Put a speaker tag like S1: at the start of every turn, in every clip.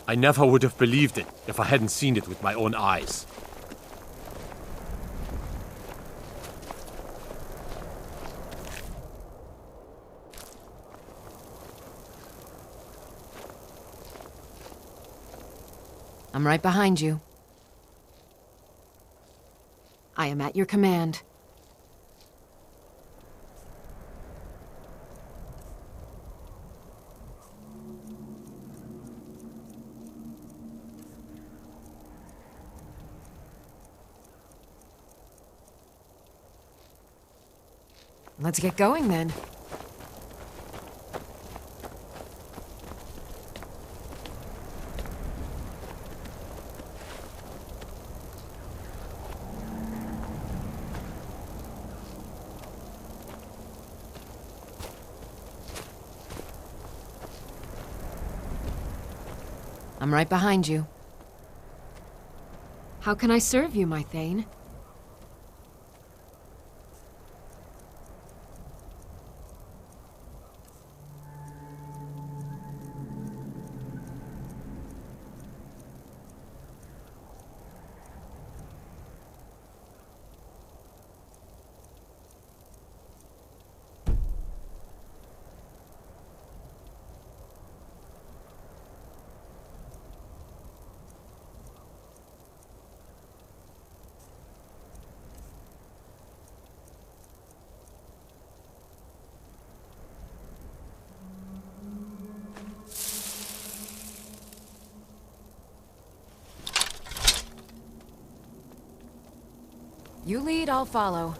S1: I never would have believed it if I hadn't seen it with my own eyes.
S2: I'm right behind you. I am at your command. Let's get going then. I'm right behind you. How can I serve you, my Thane? You lead, I'll follow.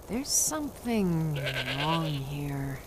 S2: There's something wrong here.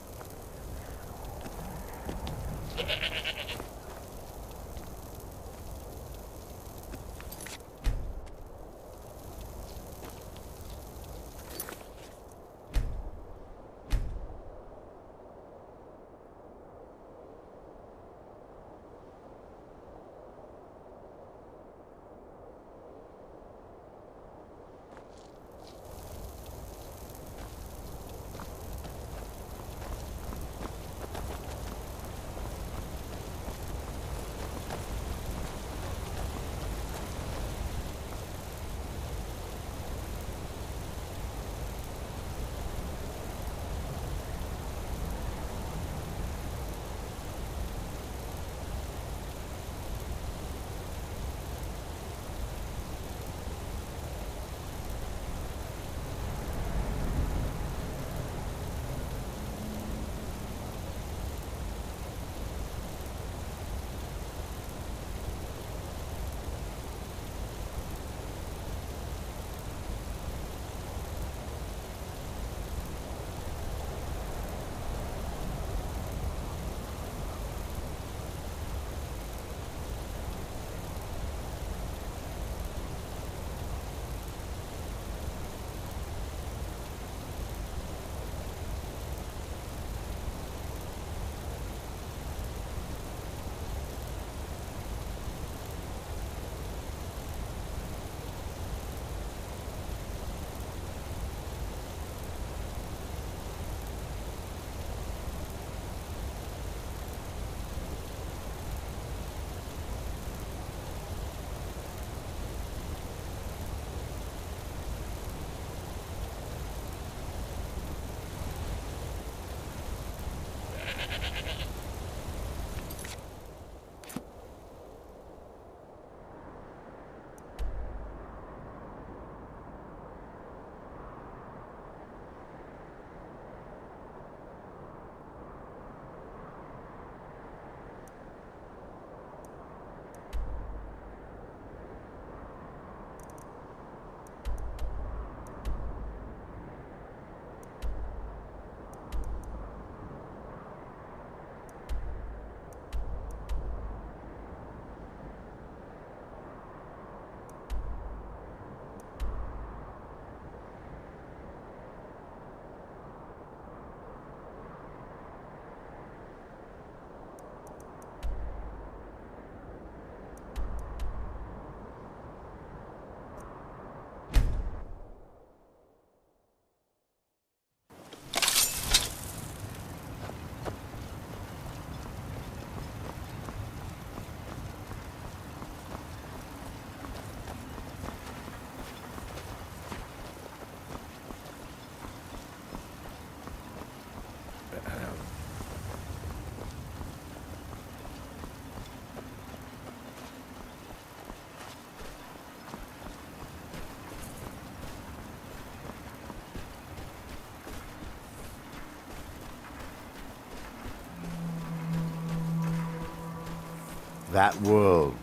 S3: that world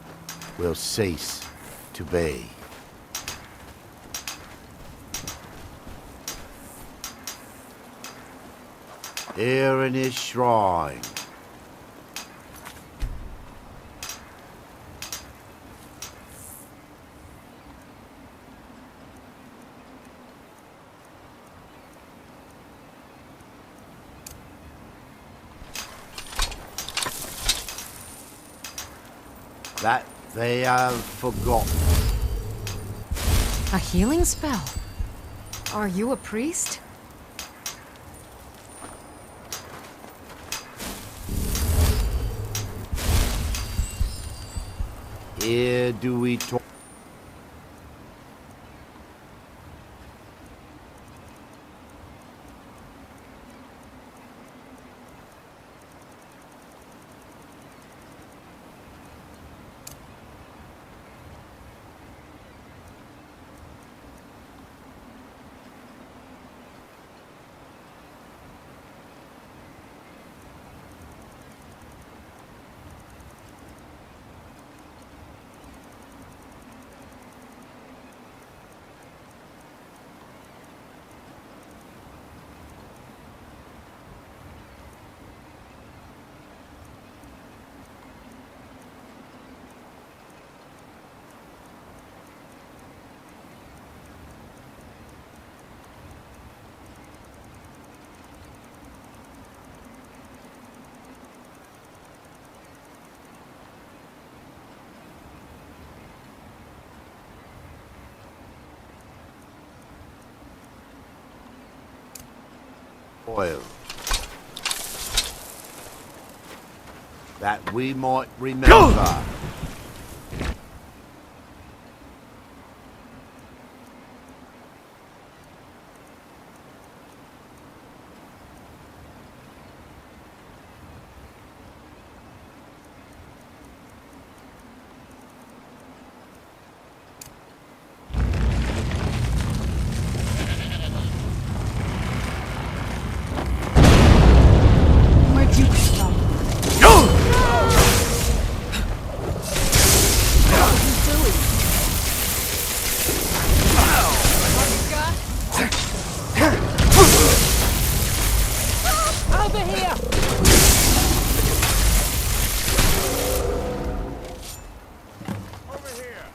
S3: will cease to be. Here in his shrine, that they have forgotten.
S2: A healing spell? Are you a priest?
S3: Here do we talk. Oil. That we might remember.
S2: Where'd you come from? Over here!
S3: Over here.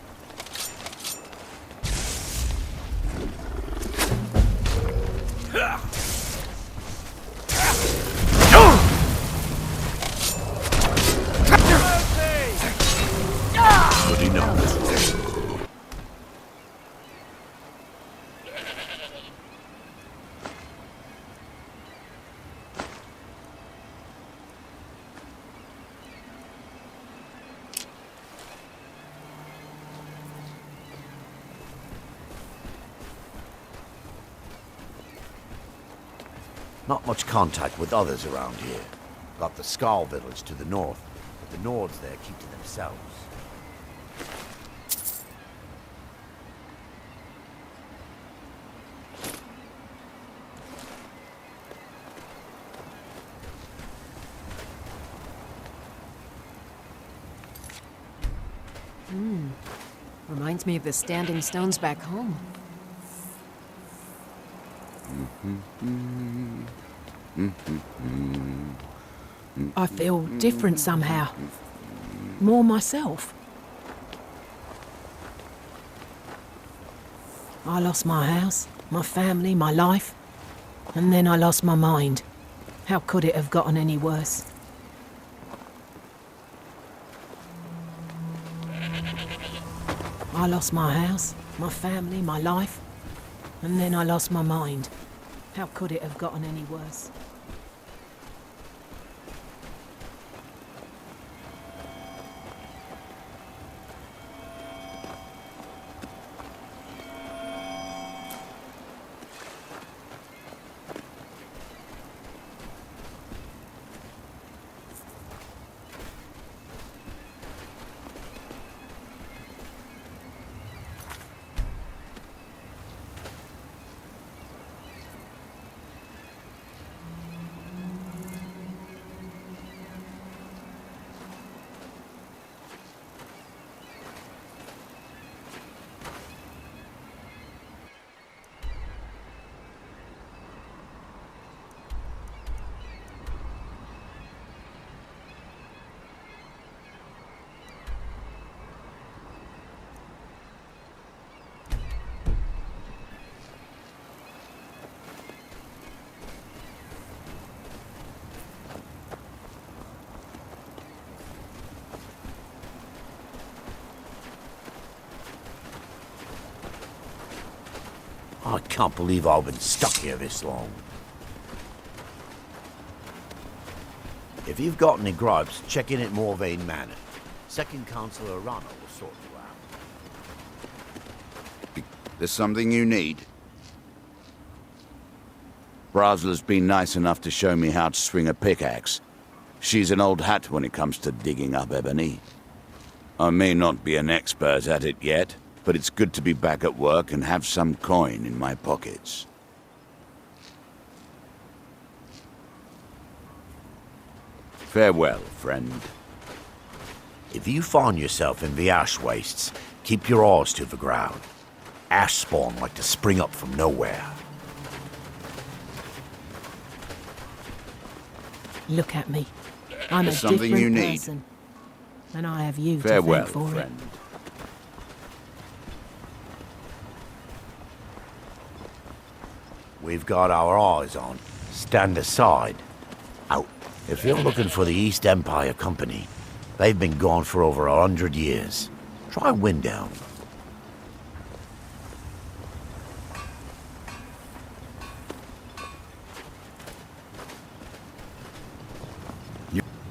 S1: Good enough.
S3: Not much contact with others around here. Got the Skull village to the north, but the Nords there keep to themselves.
S2: Reminds me of the standing stones back home.
S4: I feel different somehow. More myself. I lost my house, my family, my life, and then I lost my mind. How could it have gotten any worse? I lost my house, my family, my life, and then I lost my mind. How could it have gotten any worse?
S3: I can't believe I've been stuck here this long. If you've got any gripes, check in at Morvain Manor. Second Councillor Arana will sort you out.
S5: There's something you need? Brasla's been nice enough to show me how to swing a pickaxe. She's an old hat when it comes to digging up ebony. I may not be an expert at it yet, but it's good to be back at work and have some coin in my pockets. Farewell, friend.
S3: If you find yourself in the ash wastes, keep your eyes to the ground. Ash spawn like to spring up from nowhere.
S4: Look at me. I'm
S5: There's
S4: a
S5: something
S4: different
S5: you need.
S4: person. And I have you
S5: Farewell,
S4: to thank for
S5: friend.
S4: it.
S3: We've got our eyes on. Stand aside. Out. If you're looking for the East Empire Company, they've been gone for over 100 years. Try Windhelm.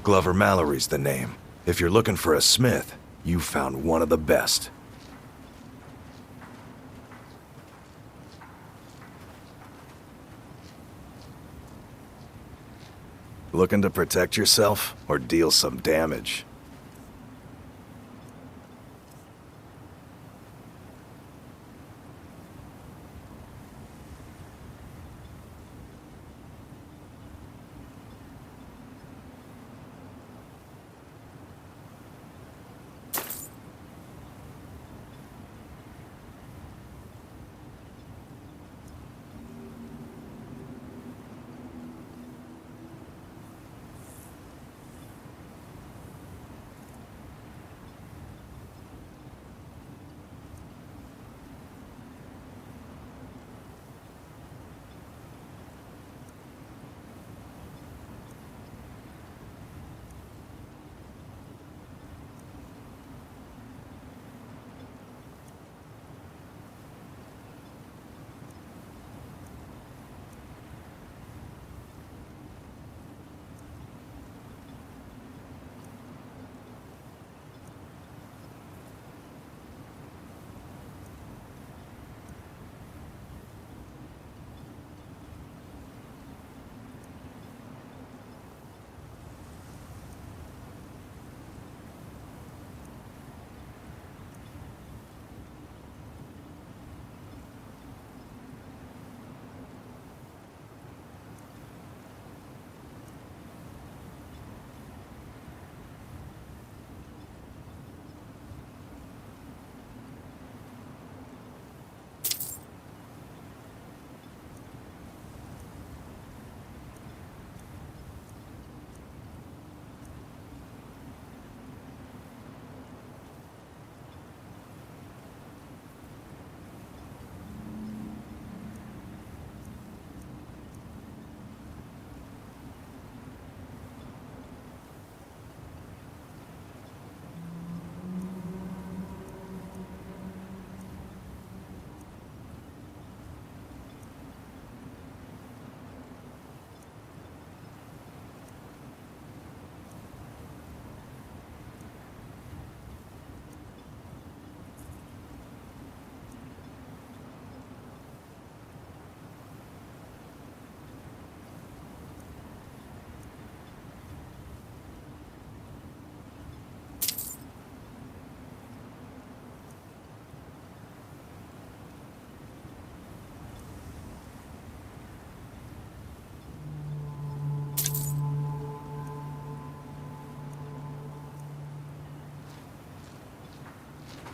S6: Glover Mallory's the name. If you're looking for a smith, you found one of the best. Looking to protect yourself or deal some damage?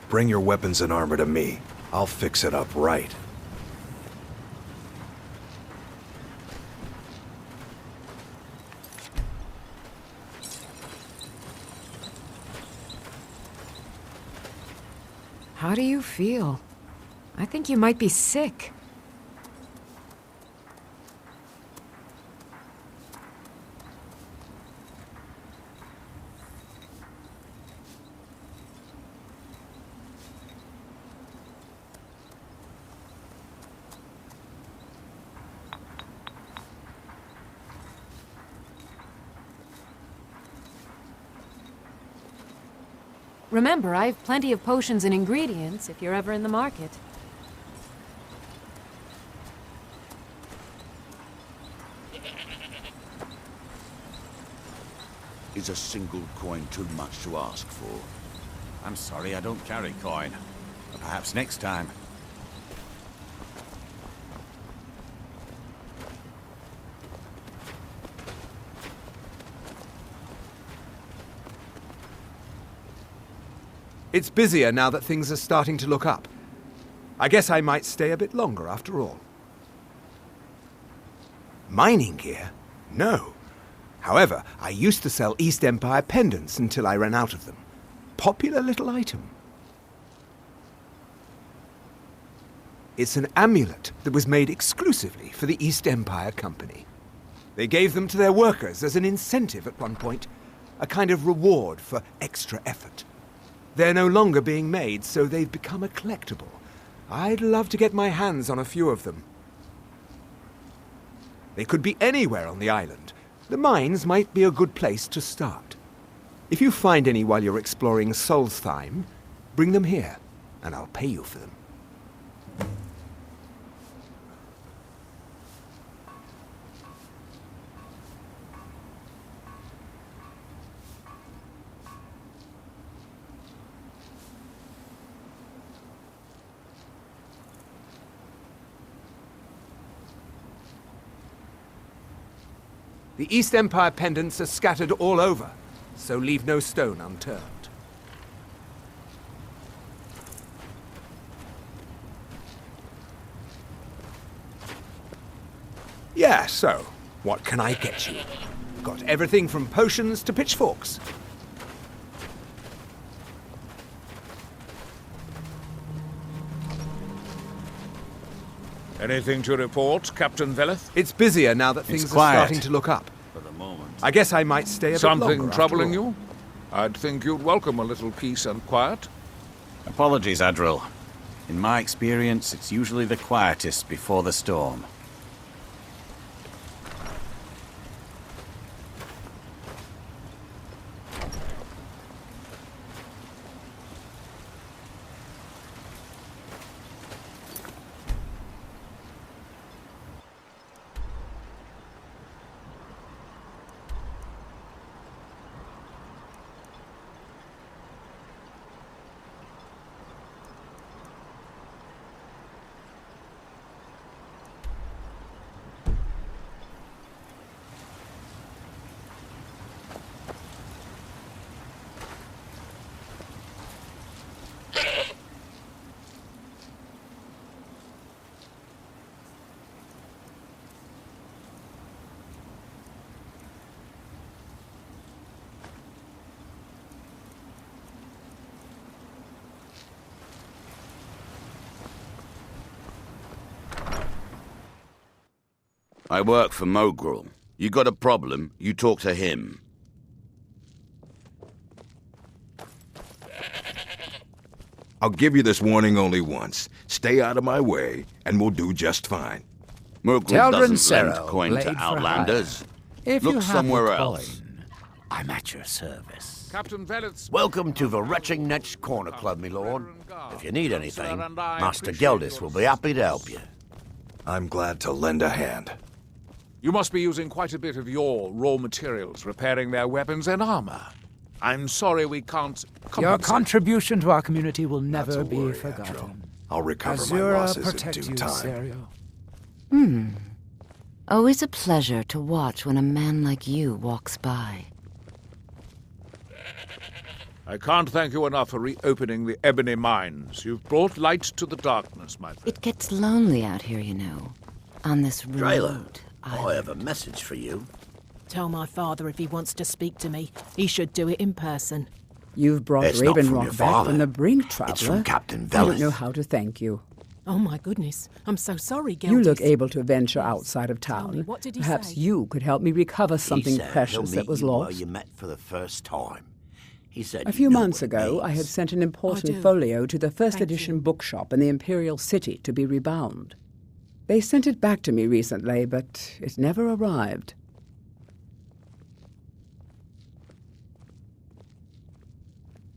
S6: Bring your weapons and armor to me. I'll fix it up right.
S2: How do you feel? I think you might be sick. Remember, I've plenty of potions and ingredients if you're ever in the market.
S5: Is a single coin too much to ask for?
S7: I'm sorry I don't carry coin. Perhaps next time.
S8: It's busier now that things are starting to look up. I guess I might stay a bit longer after all. Mining gear? No. However, I used to sell East Empire pendants until I ran out of them. Popular little item. It's an amulet that was made exclusively for the East Empire Company. They gave them to their workers as an incentive at one point, a kind of reward for extra effort. They're no longer being made, so they've become a collectible. I'd love to get my hands on a few of them. They could be anywhere on the island. The mines might be a good place to start. If you find any while you're exploring Solstheim, bring them here, and I'll pay you for them. The East Empire pendants are scattered all over, so leave no stone unturned. Yeah, so, what can I get you? Got everything from potions to pitchforks.
S9: Anything to report, Captain Veleth?
S8: It's busier now that things are starting to look up.
S5: For the moment.
S8: I guess I might stay a bit longer.
S9: Something troubling you? I'd think you'd welcome a little peace and quiet.
S7: Apologies, Adril. In my experience, it's usually the quietest before the storm.
S5: I work for Mogrul. You got a problem, you talk to him.
S6: I'll give you this warning only once. Stay out of my way, and we'll do just fine.
S5: Mogrul doesn't lend coin to outlanders. Look somewhere else.
S3: I'm at your service.
S9: Captain Veleth's...
S3: Welcome to the Retching Netch Corner Club, my lord. If you need anything, Master Geldis will be happy to help you.
S6: I'm glad to lend a hand.
S9: You must be using quite a bit of your raw materials, repairing their weapons and armor. I'm sorry we can't compensate.
S10: Your contribution to our community will never
S6: Not to
S10: be
S6: worry,
S10: forgotten.
S6: Adril. I'll recover my
S10: Azura
S6: losses in
S10: protect
S6: due
S10: you,
S6: time.
S10: Serio.
S11: Always a pleasure to watch when a man like you walks by.
S9: I can't thank you enough for reopening the ebony mines. You've brought light to the darkness, my friend.
S11: It gets lonely out here, you know. On this
S3: Drayla,
S11: road.
S3: I have a message for you.
S4: Tell my father if he wants to speak to me, he should do it in person.
S10: You've brought
S3: It's not from your
S10: Ravenrock back
S3: father.
S10: from the brink, traveler.
S3: It's from Captain
S10: I don't
S3: Veleth.
S10: know how to thank you.
S4: Oh my goodness, I'm so sorry, Geldis.
S10: You look able to venture outside of
S4: Tell me,
S10: town.
S4: what did he
S10: Perhaps
S4: say?
S10: you could help me recover something
S3: He said
S10: precious
S3: he'll
S10: that
S3: meet
S10: was
S3: you where
S10: lost.
S3: you met for the first time. He said
S10: A
S3: you
S10: few
S3: knew
S10: months
S3: what it
S10: ago, I had
S3: means.
S10: sent an important
S4: do.
S10: folio to the first
S4: Thank
S10: edition
S4: you.
S10: bookshop in the Imperial City to be rebound. They sent it back to me recently, but it never arrived.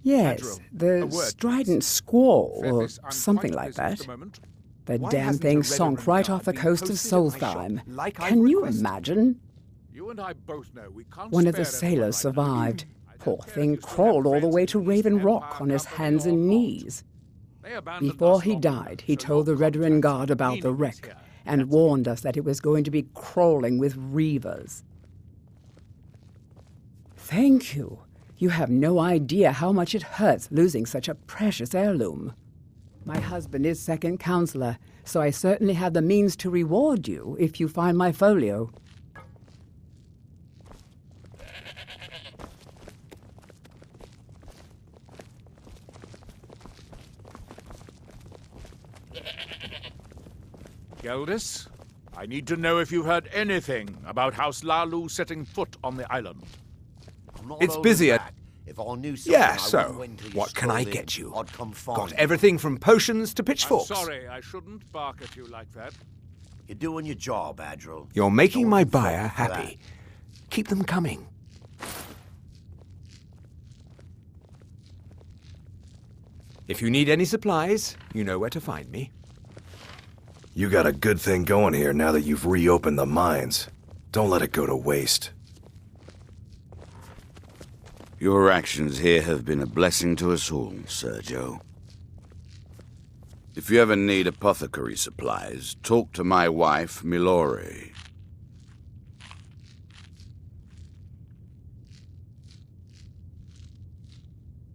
S10: Yes,
S9: Adril, a
S10: the
S9: word,
S10: strident squall, or
S9: Fethys, I'm
S10: something
S9: quite
S10: like
S9: busy at
S10: that.
S9: the moment.
S10: The
S8: Why
S10: damn
S8: hasn't a
S10: thing
S8: Red
S10: sunk
S8: Ribbon
S10: right
S8: Guard
S10: off the
S8: been
S10: coast of
S8: posted at my shop,
S10: Solstheim.
S8: like I've
S10: Can you
S8: requested?
S10: imagine?
S9: You and I both know we can't
S10: One of the
S9: spare anyone
S10: sailors
S9: right now.
S10: survived.
S9: I
S10: Poor
S9: don't care
S10: thing
S9: if you still
S10: crawled
S9: have
S10: all the
S9: friends
S10: way
S9: in
S10: to
S9: the East
S10: Raven
S9: Empire
S10: Rock on his
S9: Company
S10: hands
S9: or
S10: and
S9: not.
S10: knees.
S9: They abandoned
S10: Before
S9: us
S10: he
S9: long
S10: died,
S9: ago,
S10: he
S9: so
S10: told the
S9: your
S10: Red Ribbon
S9: contracts
S10: Guard
S9: are
S10: about the
S9: meaningless
S10: wreck
S9: here.
S10: and warned us that it was going to be crawling with reavers. Thank you. You have no idea how much it hurts losing such a precious heirloom. My husband is second counselor, so I certainly have the means to reward you if you find my folio.
S9: Geldis, I need to know if you've heard anything about House Lalu setting foot on the island.
S8: It's busy at...
S3: If I knew something,
S8: Yeah,
S3: I
S8: so,
S3: wouldn't wait until you
S8: what can I
S3: strolled in.
S8: get you?
S3: I'd come find
S8: Got
S3: you.
S8: everything from potions to
S9: I'm
S8: pitchforks.
S9: sorry, I shouldn't bark at you like that.
S3: You're doing your job, Adril.
S8: You're making
S3: No
S8: my
S3: one can fault
S8: buyer
S3: you for
S8: happy. Keep them coming. If you need any supplies, you know where to find me.
S12: You got a good thing going here now that you've reopened the mines. Don't let it go to waste.
S5: Your actions here have been a blessing to us all, Sergio. If you ever need apothecary supplies, talk to my wife, Milore.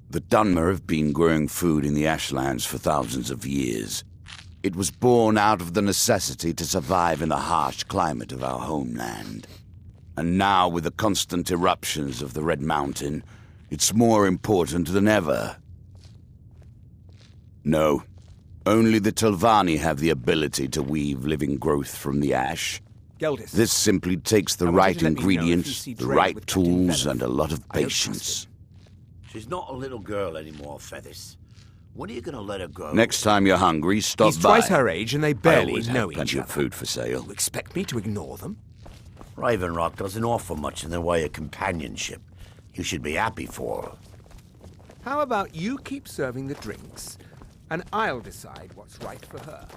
S5: The Dunmer have been growing food in the Ashlands for thousands of years. It was born out of the necessity to survive in the harsh climate of our homeland. And now, with the constant eruptions of the Red Mountain, it's more important than ever. No, only the Telvanni have the ability to weave living growth from the ash.
S8: Geldis.
S5: This simply takes the
S8: I want you
S5: right
S8: to let me know if you
S5: ingredients,
S8: see
S5: the
S8: Drake
S5: right
S8: with Captain
S5: tools,
S8: Venom.
S5: and a lot of
S8: I don't trust
S5: patience.
S3: She's not a little girl anymore, Fethys. When are you gonna let her go?
S5: Next time you're hungry, stop
S8: He's
S5: by.
S8: twice her age and they
S5: I
S8: barely
S5: always
S8: know
S5: have plenty
S8: each
S5: of
S8: other.
S5: food for sale.
S8: You expect me to ignore them?
S3: Raven Rock doesn't offer much in the way of companionship. You should be happy for her.
S8: How about you keep serving the drinks, and I'll decide what's right for her.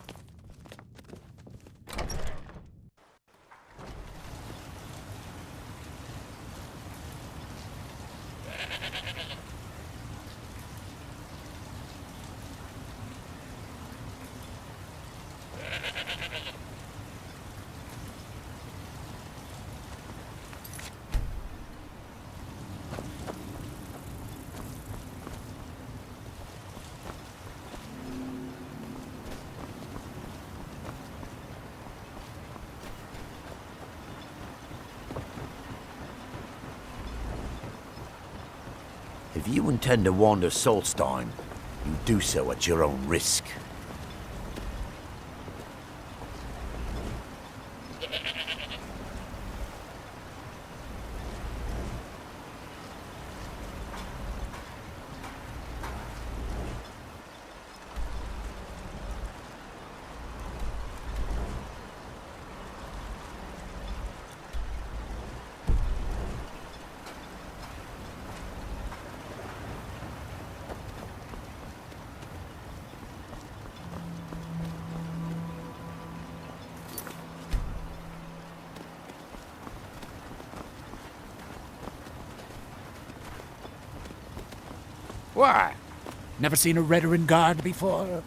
S3: If you intend to wander Solstheim, you do so at your own risk.
S9: Why? Never seen a Red Ribbon Guard before?